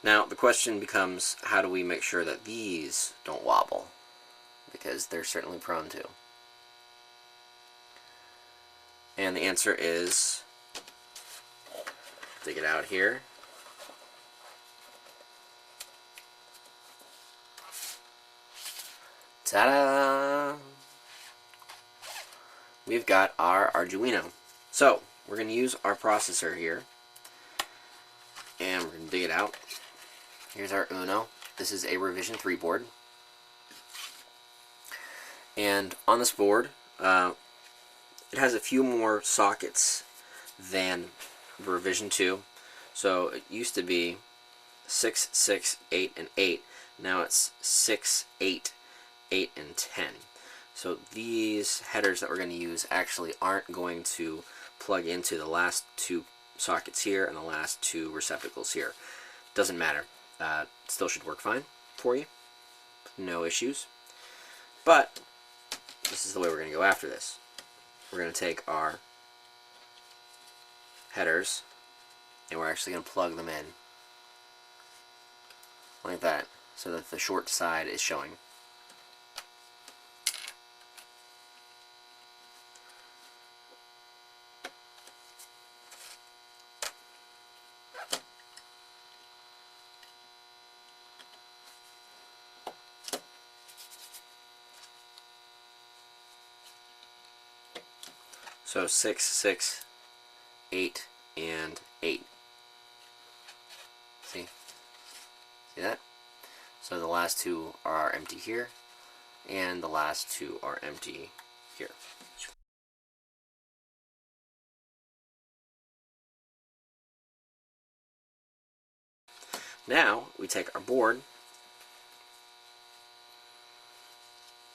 Now the question becomes, how do we make sure that these don't wobble? Because they're certainly prone to. And the answer is, dig it out here. Ta-da! We've got our Arduino. So, we're going to use our processor here. And we're going to dig it out. Here's our Uno. This is a revision 3 board. And on this board, it has a few more sockets than revision 2. So it used to be 6, 6, 8, and 8. Now it's 6, 8, 8, and 10. So these headers that we're going to use actually aren't going to plug into the last 2 sockets here and the last 2 receptacles here. Doesn't matter. Still should work fine for you. No issues. But this is the way we're going to go after this. We're going to take our headers and we're actually going to plug them in like that so that the short side is showing. So 6, 6, 8, and 8. See that? So the last 2 are empty here, and the last 2 are empty here. Now we take our board,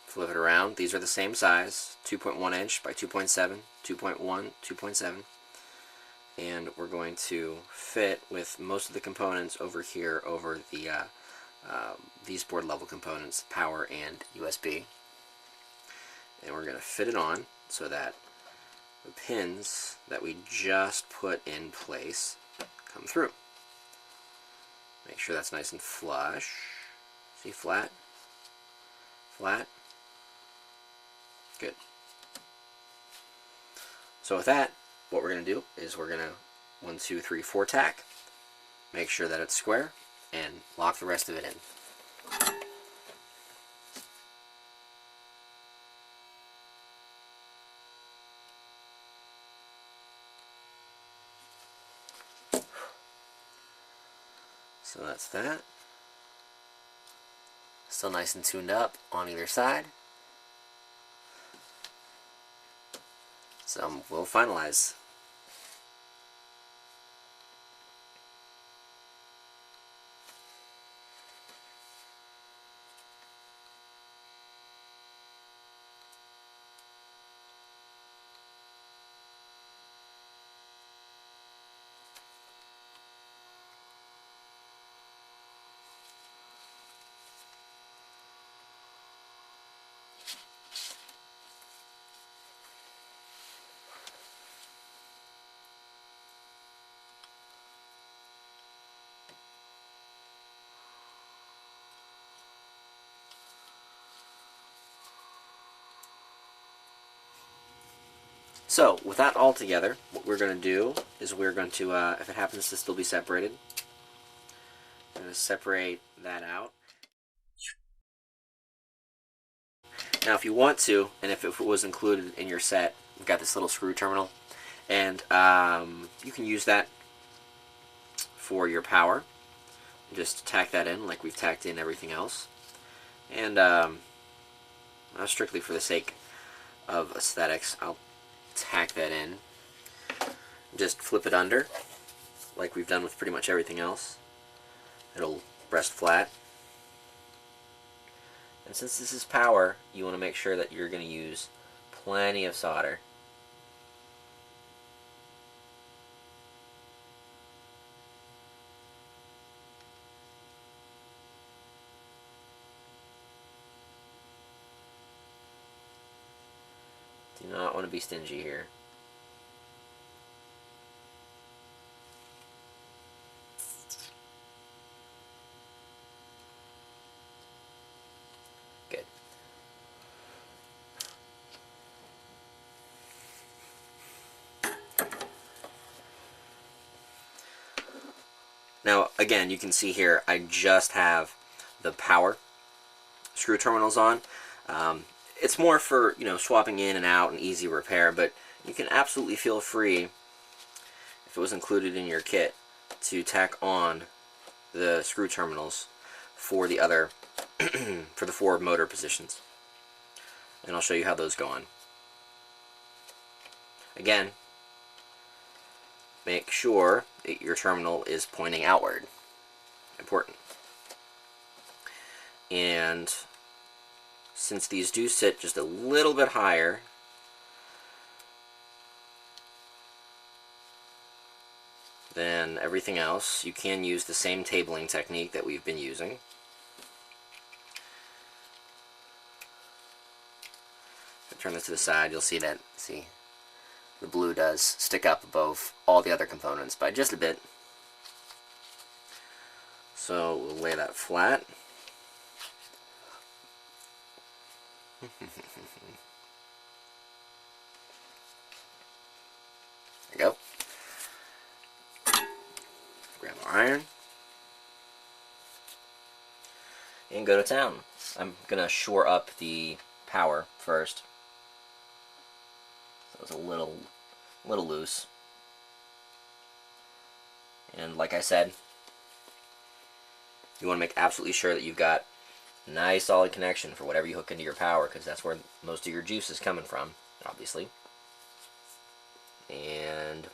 flip it around. These are the same size, 2.1 inch by 2.7, 2.1, 2.7. And we're going to fit with most of the components over here over the these board level components, power and USB. And we're going to fit it on so that the pins that we just put in place come through. Make sure that's nice and flush. See, flat, flat. Good. So with that, what we're going to do is we're going to 1, 2, 3, 4 tack. Make sure that it's square and lock the rest of it in. So that's that. Still nice and tuned up on either side. So we'll finalize. So, with that all together, what we're going to do is we're going to, if it happens to still be separated, I'm going to separate that out. Now, if you want to, and if it was included in your set, you've got this little screw terminal, and you can use that for your power. Just tack that in like we've tacked in everything else. And strictly for the sake of aesthetics, I'll tack that in. Just flip it under like we've done with pretty much everything else. It'll rest flat. And since this is power, you want to make sure that you're going to use plenty of solder. Do not want to be stingy here. Now again, you can see here I just have the power screw terminals on. It's more for, you know, swapping in and out and easy repair, but you can absolutely feel free, if it was included in your kit, to tack on the screw terminals for the other for the forward motor positions, and I'll show you how those go on. Again, make sure that your terminal is pointing outward. Important. And since these do sit just a little bit higher, than everything else, you can use the same tabling technique that we've been using. If I turn this to the side, you'll see that, the blue does stick up above all the other components by just a bit. So we'll lay that flat. There you go. Grab our iron and go to town. I'm gonna shore up the power first. So it's a little loose. And like I said, you want to make absolutely sure that you've got a nice solid connection for whatever you hook into your power, because that's where most of your juice is coming from, obviously. And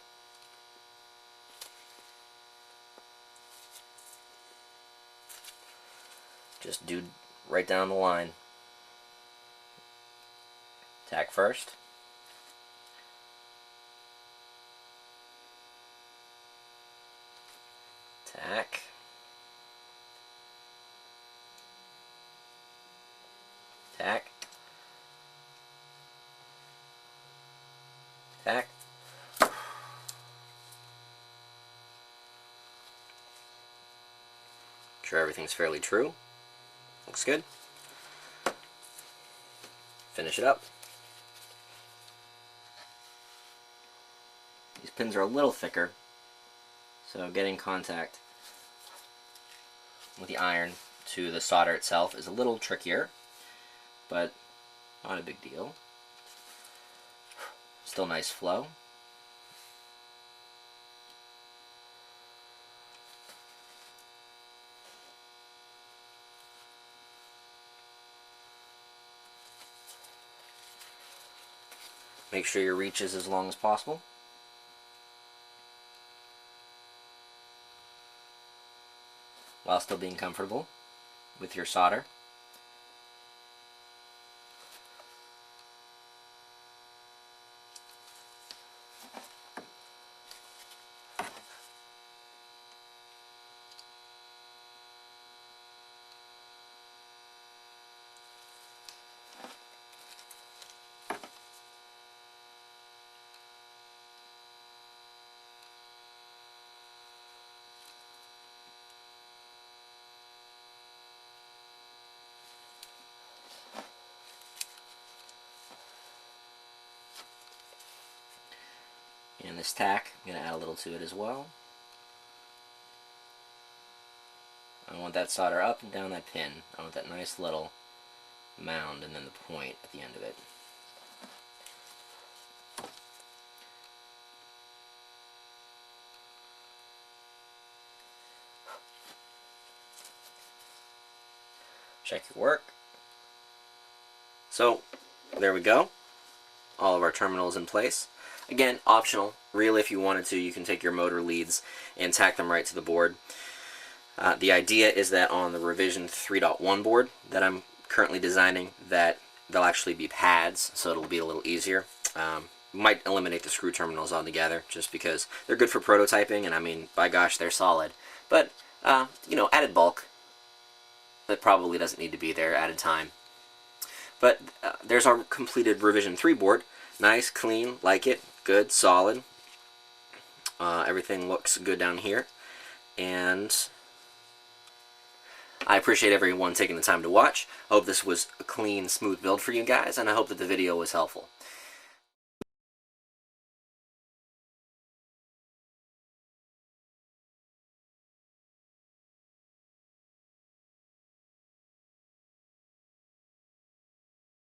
just do right down the line. Tack first. Tack. Tack. Tack. Make sure everything's fairly true. Looks good. Finish it up. These pins are a little thicker, so getting contact with the iron to the solder itself is a little trickier, but not a big deal. Still nice flow. Make sure your reach is as long as possible. While still being comfortable with your solder. And this tack, I'm going to add a little to it as well. I want that solder up and down that pin. I want that nice little mound and then the point at the end of it. Check your work. So, there we go. All of our terminals in place. Again, optional. Really, if you wanted to, you can take your motor leads and tack them right to the board. The idea is that on the revision 3.1 board that I'm currently designing, that they'll actually be pads, so it'll be a little easier. Might eliminate the screw terminals altogether, just because they're good for prototyping, and I mean, by gosh, they're solid. But, you know, added bulk, that probably doesn't need to be there, added time. But there's our completed revision 3 board. Nice, clean, like it, good, solid. Everything looks good down here. And I appreciate everyone taking the time to watch. I hope this was a clean, smooth build for you guys, and I hope that the video was helpful.